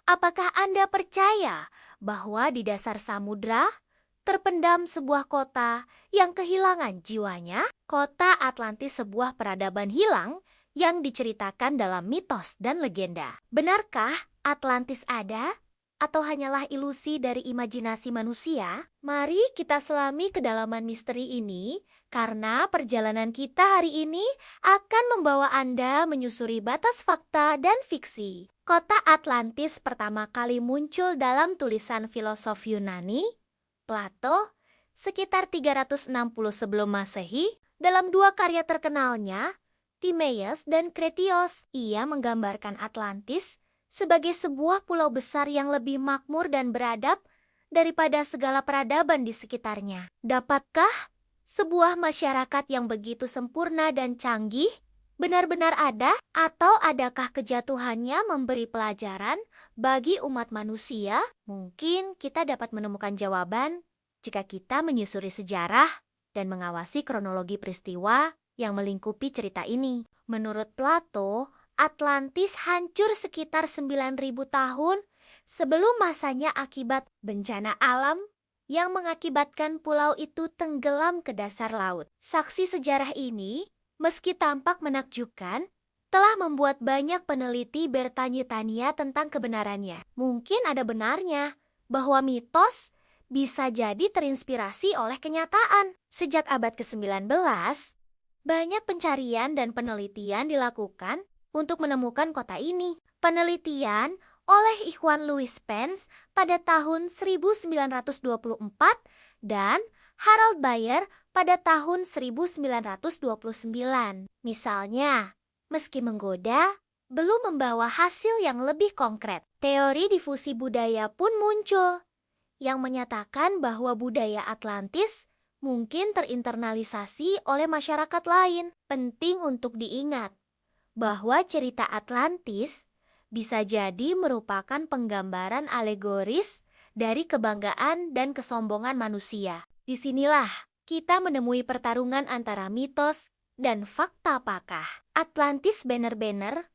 Apakah Anda percaya bahwa di dasar samudra terpendam sebuah kota yang kehilangan jiwanya? Kota Atlantis, sebuah peradaban hilang yang diceritakan dalam mitos dan legenda. Benarkah Atlantis ada? Atau hanyalah ilusi dari imajinasi manusia? Mari kita selami kedalaman misteri ini, karena perjalanan kita hari ini akan membawa Anda menyusuri batas fakta dan fiksi. Kota Atlantis pertama kali muncul dalam tulisan filosof Yunani, Plato, sekitar 360 sebelum Masehi, dalam dua karya terkenalnya, Timaeus dan Kretios. Ia menggambarkan Atlantis sebagai sebuah pulau besar yang lebih makmur dan beradab daripada segala peradaban di sekitarnya. Dapatkah sebuah masyarakat yang begitu sempurna dan canggih benar-benar ada? Atau adakah kejatuhannya memberi pelajaran bagi umat manusia? Mungkin kita dapat menemukan jawaban jika kita menyusuri sejarah dan mengawasi kronologi peristiwa yang melingkupi cerita ini. Menurut Plato, Atlantis hancur sekitar 9.000 tahun sebelum masanya akibat bencana alam yang mengakibatkan pulau itu tenggelam ke dasar laut. Saksi sejarah ini, meski tampak menakjubkan, telah membuat banyak peneliti bertanya-tanya tentang kebenarannya. Mungkin ada benarnya bahwa mitos bisa jadi terinspirasi oleh kenyataan. Sejak abad ke-19, banyak pencarian dan penelitian dilakukan untuk menemukan kota ini. Penelitian oleh Ikhwan Louis Pence pada tahun 1924 dan Harold Bayer pada tahun 1929. Misalnya, meski menggoda, belum membawa hasil yang lebih konkret. Teori difusi budaya pun muncul, yang menyatakan bahwa budaya Atlantis mungkin terinternalisasi oleh masyarakat lain. Penting untuk diingat bahwa cerita Atlantis bisa jadi merupakan penggambaran alegoris dari kebanggaan dan kesombongan manusia. Disinilah kita menemui pertarungan antara mitos dan fakta. Apakah Atlantis benar-benar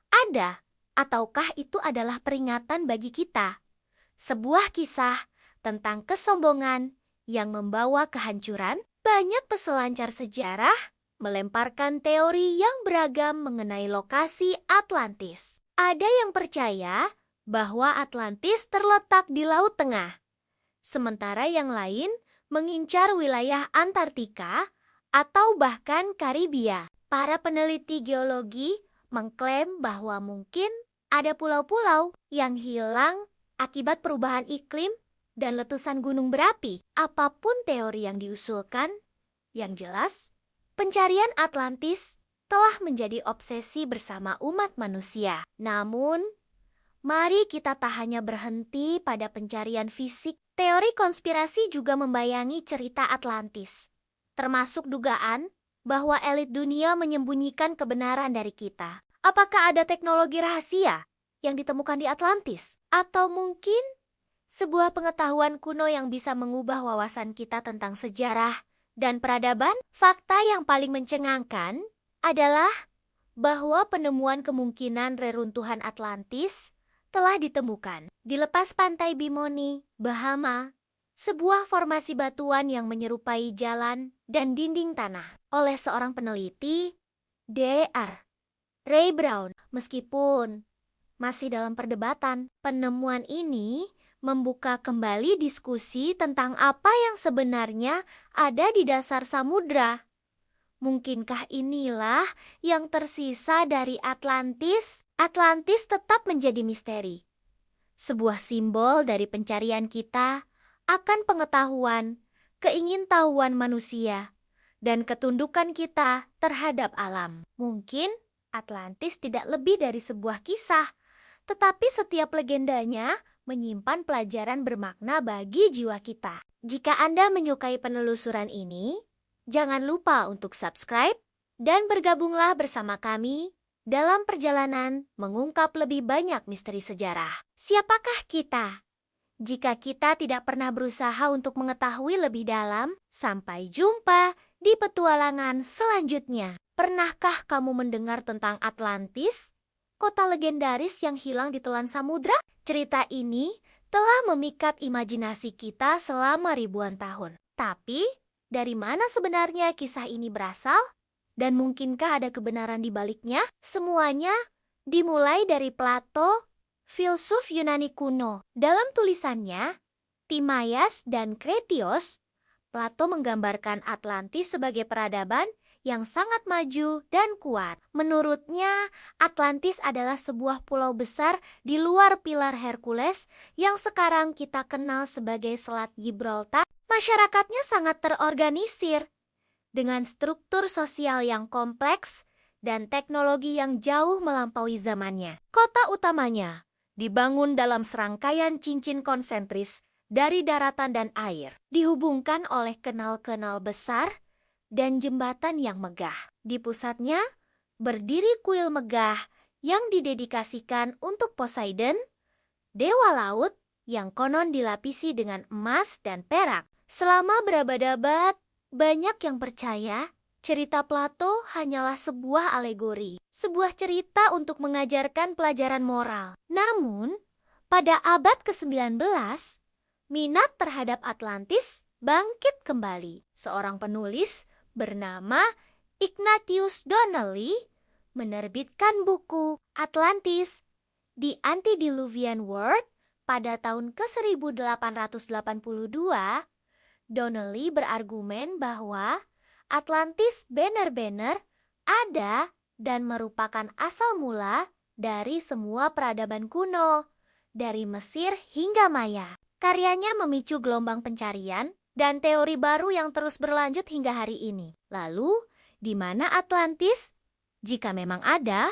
ada? Ataukah itu adalah peringatan bagi kita? Sebuah kisah tentang kesombongan yang membawa kehancuran. Banyak peselancar sejarah melemparkan teori yang beragam mengenai lokasi Atlantis. Ada yang percaya bahwa Atlantis terletak di Laut Tengah, sementara yang lain mengincar wilayah Antartika atau bahkan Karibia. Para peneliti geologi mengklaim bahwa mungkin ada pulau-pulau yang hilang akibat perubahan iklim dan letusan gunung berapi. Apapun teori yang diusulkan, yang jelas, pencarian Atlantis telah menjadi obsesi bersama umat manusia. Namun, mari kita tak hanya berhenti pada pencarian fisik. Teori konspirasi juga membayangi cerita Atlantis, termasuk dugaan bahwa elit dunia menyembunyikan kebenaran dari kita. Apakah ada teknologi rahasia yang ditemukan di Atlantis? Atau mungkin sebuah pengetahuan kuno yang bisa mengubah wawasan kita tentang sejarah dan peradaban? Fakta yang paling mencengangkan adalah bahwa penemuan kemungkinan reruntuhan Atlantis telah ditemukan di lepas pantai Bimini, Bahama, sebuah formasi batuan yang menyerupai jalan dan dinding tanah, oleh seorang peneliti, Dr. Ray Brown. Meskipun masih dalam perdebatan, penemuan ini membuka kembali diskusi tentang apa yang sebenarnya ada di dasar samudra. Mungkinkah inilah yang tersisa dari Atlantis? Atlantis tetap menjadi misteri, sebuah simbol dari pencarian kita akan pengetahuan, keingintahuan manusia, dan ketundukan kita terhadap alam. Mungkin Atlantis tidak lebih dari sebuah kisah, tetapi setiap legendanya menyimpan pelajaran bermakna bagi jiwa kita. Jika Anda menyukai penelusuran ini, jangan lupa untuk subscribe dan bergabunglah bersama kami dalam perjalanan mengungkap lebih banyak misteri sejarah. Siapakah kita jika kita tidak pernah berusaha untuk mengetahui lebih dalam? Sampai jumpa di petualangan selanjutnya. Pernahkah kamu mendengar tentang Atlantis? kota legendaris yang hilang ditelan samudra? Cerita ini telah memikat imajinasi kita selama ribuan tahun. Tapi, dari mana sebenarnya kisah ini berasal? Dan mungkinkah ada kebenaran di baliknya? Semuanya dimulai dari Plato, filsuf Yunani kuno. Dalam tulisannya, Timaeus dan Kretios, Plato menggambarkan Atlantis sebagai peradaban yang sangat maju dan kuat. Menurutnya, Atlantis adalah sebuah pulau besar di luar pilar Hercules yang sekarang kita kenal sebagai Selat Gibraltar. Masyarakatnya sangat terorganisir, dengan struktur sosial yang kompleks dan teknologi yang jauh melampaui zamannya. Kota utamanya dibangun dalam serangkaian cincin konsentris dari daratan dan air, dihubungkan oleh kanal-kanal besar dan jembatan yang megah. Di pusatnya berdiri kuil megah yang didedikasikan untuk Poseidon, dewa laut yang konon dilapisi dengan emas dan perak. Selama berabad-abad, banyak yang percaya cerita Plato hanyalah sebuah alegori, sebuah cerita untuk mengajarkan pelajaran moral. Namun, pada abad ke-19, minat terhadap Atlantis bangkit kembali. Seorang penulis bernama Ignatius Donnelly menerbitkan buku Atlantis, The Antediluvian World pada tahun ke-1882. Donnelly berargumen bahwa Atlantis benar-benar ada dan merupakan asal mula dari semua peradaban kuno, dari Mesir hingga Maya. Karyanya memicu gelombang pencarian dan teori baru yang terus berlanjut hingga hari ini. Lalu, di mana Atlantis? Jika memang ada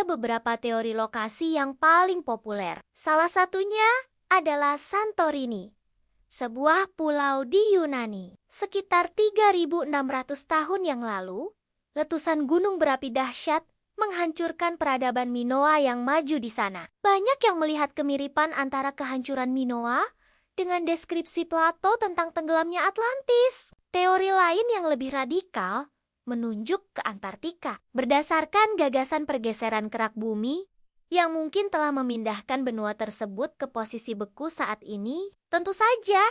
beberapa teori lokasi yang paling populer. Salah satunya adalah Santorini, sebuah pulau di Yunani. Sekitar 3.600 tahun yang lalu, letusan gunung berapi dahsyat menghancurkan peradaban Minoa yang maju di sana. Banyak yang melihat kemiripan antara kehancuran Minoa dengan deskripsi Plato tentang tenggelamnya Atlantis. Teori lain yang lebih radikal menunjuk ke Antartika, berdasarkan gagasan pergeseran kerak bumi yang mungkin telah memindahkan benua tersebut ke posisi beku saat ini. Tentu saja,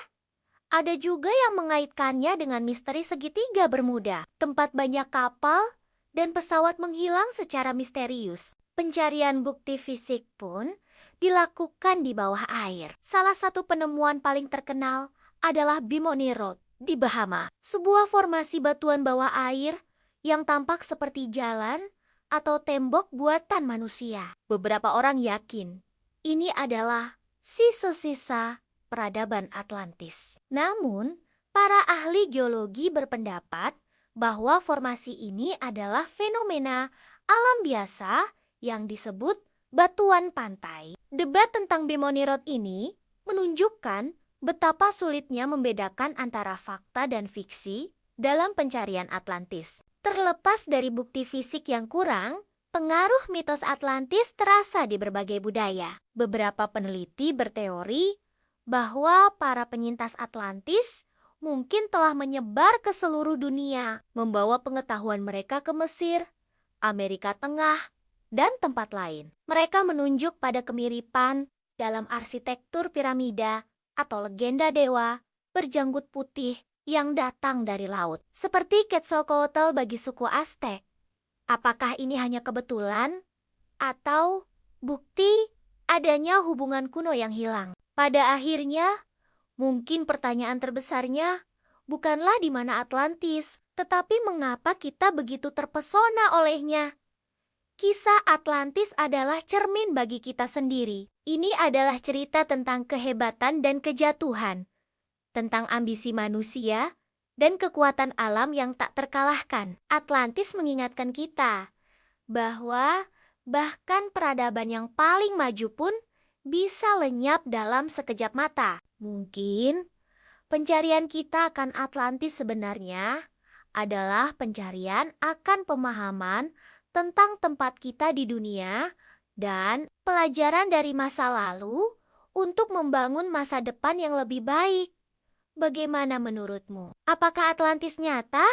ada juga yang mengaitkannya dengan misteri segitiga Bermuda, tempat banyak kapal dan pesawat menghilang secara misterius. Pencarian bukti fisik pun dilakukan di bawah air. Salah satu penemuan paling terkenal adalah Bimini Road di Bahama, sebuah formasi batuan bawah air yang tampak seperti jalan atau tembok buatan manusia. Beberapa orang yakin ini adalah sisa-sisa peradaban Atlantis. Namun, para ahli geologi berpendapat bahwa formasi ini adalah fenomena alam biasa yang disebut batuan pantai. Debat tentang Bimini Road ini menunjukkan betapa sulitnya membedakan antara fakta dan fiksi dalam pencarian Atlantis. Terlepas dari bukti fisik yang kurang, pengaruh mitos Atlantis terasa di berbagai budaya. Beberapa peneliti berteori bahwa para penyintas Atlantis mungkin telah menyebar ke seluruh dunia, membawa pengetahuan mereka ke Mesir, Amerika Tengah, dan tempat lain. Mereka menunjuk pada kemiripan dalam arsitektur piramida atau legenda dewa berjanggut putih yang datang dari laut, seperti Quetzalcoatl bagi suku Aztec. Apakah ini hanya kebetulan atau bukti adanya hubungan kuno yang hilang? Pada akhirnya, mungkin pertanyaan terbesarnya bukanlah di mana Atlantis, tetapi mengapa kita begitu terpesona olehnya. Kisah Atlantis adalah cermin bagi kita sendiri. Ini adalah cerita tentang kehebatan dan kejatuhan, tentang ambisi manusia dan kekuatan alam yang tak terkalahkan. Atlantis mengingatkan kita bahwa bahkan peradaban yang paling maju pun bisa lenyap dalam sekejap mata. Mungkin pencarian kita akan Atlantis sebenarnya adalah pencarian akan pemahaman tentang tempat kita di dunia dan pelajaran dari masa lalu untuk membangun masa depan yang lebih baik. Bagaimana menurutmu? Apakah Atlantis nyata?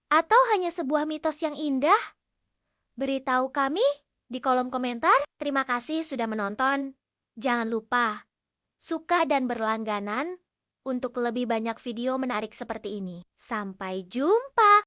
Atau hanya sebuah mitos yang indah? Beritahu kami di kolom komentar. Terima kasih sudah menonton. Jangan lupa suka dan berlangganan untuk lebih banyak video menarik seperti ini. Sampai jumpa!